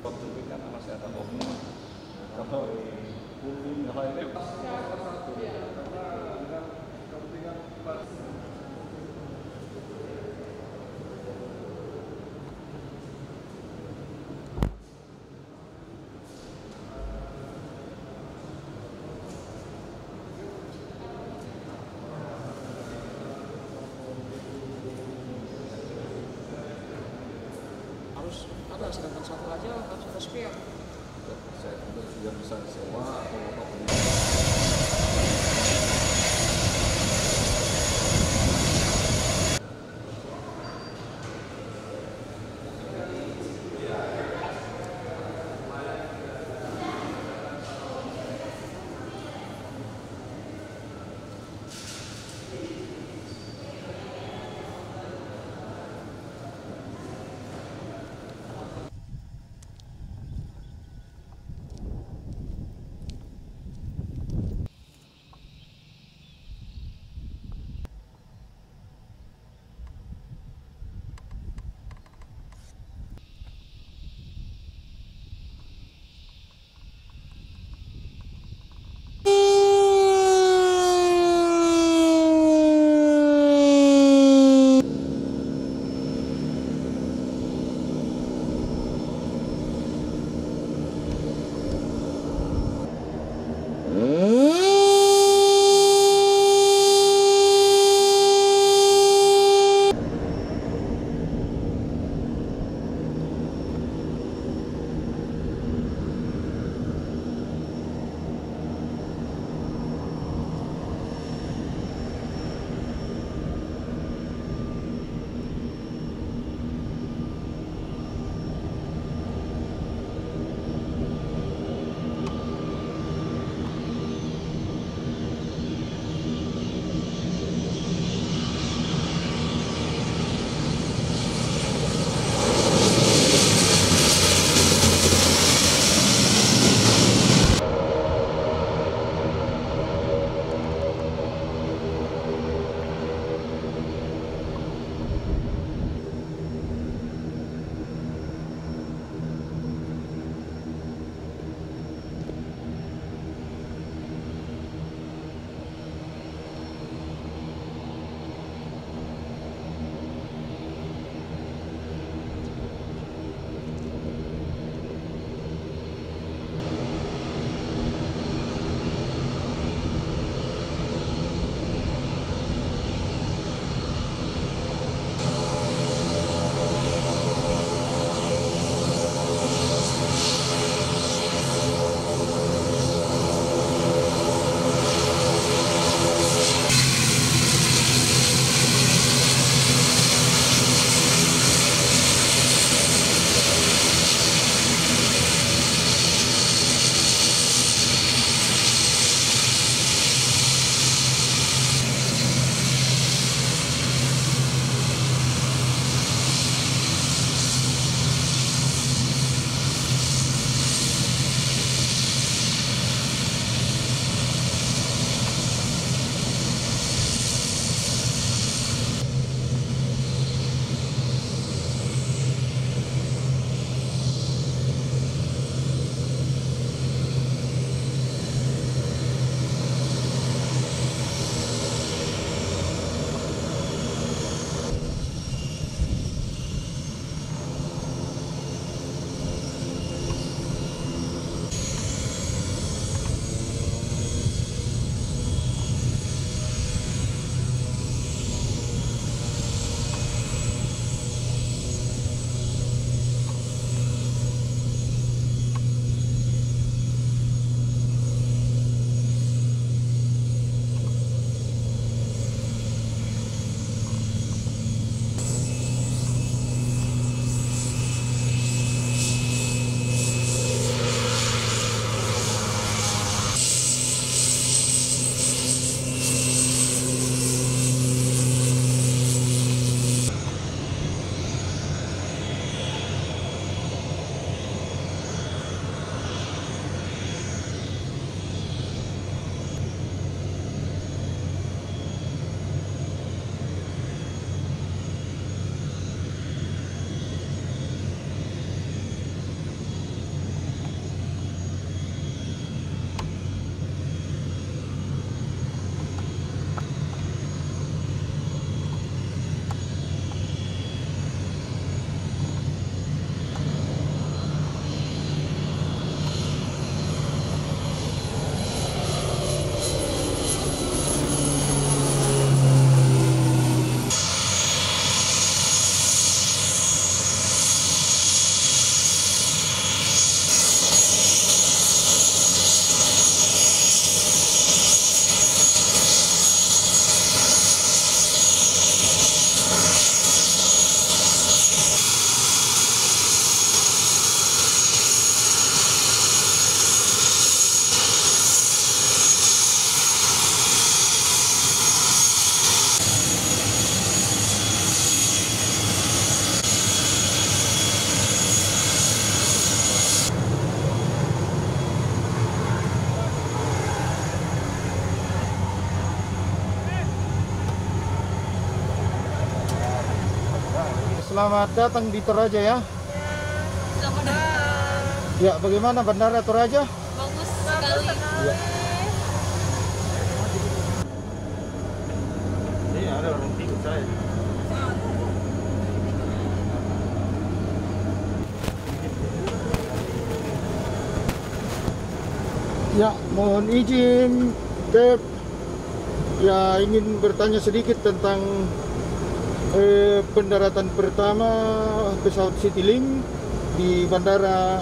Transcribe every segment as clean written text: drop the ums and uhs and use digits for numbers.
Tapi karena masih ada mobil. Kalau yang lainnya satu. Harus ada, sedangkan satu aja harus ada spare. Saya juga bisa disewa atau apapun. selamat datang di Toraja ya. Selamat datang. Ya, bagaimana Bandara Toraja? Bagus sekali. Ya. Iya, ada orang ikut saya. Ya, mohon izin, Tep. Ya, ingin bertanya sedikit tentang pendaratan pertama pesawat Citylink di Bandara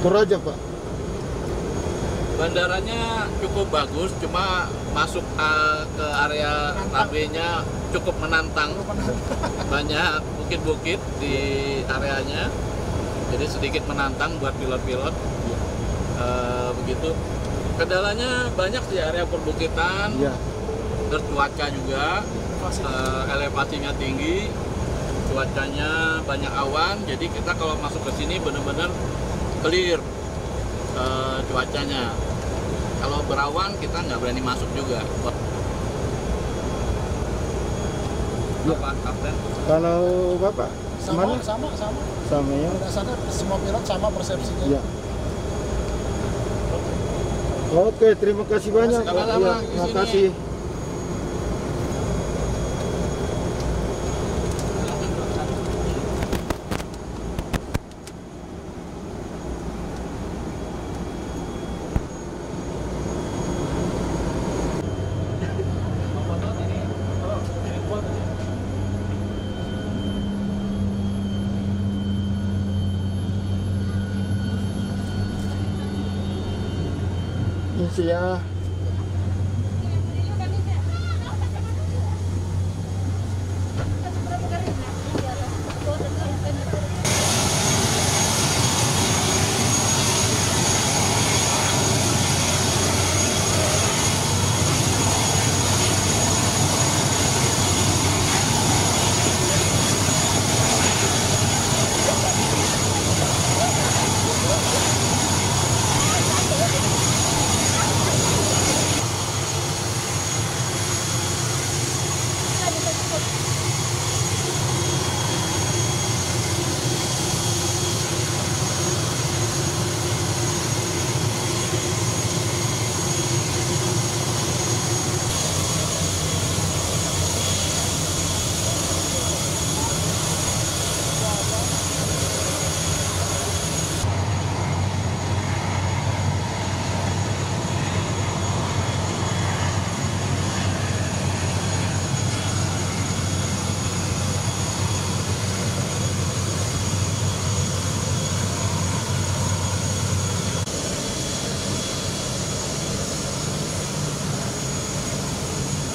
Toraja, Pak. Bandaranya cukup bagus, cuma masuk ke area runway-nya cukup menantang. Banyak bukit-bukit di areanya, jadi sedikit menantang buat pilot-pilot. Begitu. Kendalanya banyak di area perbukitan, Ya. terus cuaca juga, elevasinya tinggi, cuacanya banyak awan, jadi kita kalau masuk ke sini benar-benar clear cuacanya. Kalau berawan kita nggak berani masuk juga. Bapak Kapten? Kalau Bapak, Sama gimana? Sama ya. Dasarnya semua pilot sama persepsinya. Ya. Oke, terima kasih banyak. Pak. Sama-sama, Ya, di terima sini. kasih. Ini ya.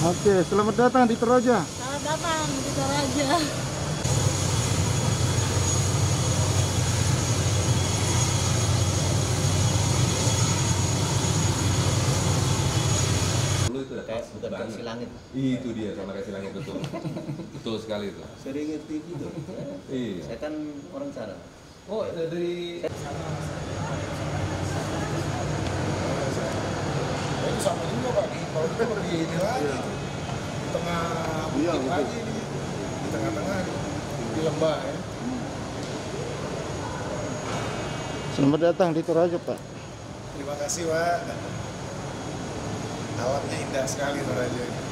Oke, selamat datang di Toraja. Selamat datang di Toraja. Dulu itu ya, Kayak bukan kasih langit. itu dia sama kasih langit betul. Betul sekali itu. Sering ngerti gitu. Iya. Saya kan orang sana. Oh, dari Itu sama juga Pak. Kalau itu lebih ini lagi. Di tengah bukit lagi ini. Di tengah-tengah di lembah ya. Selamat datang di Toraja, Pak. Terima kasih Pak. Alamnya indah sekali Toraja ini.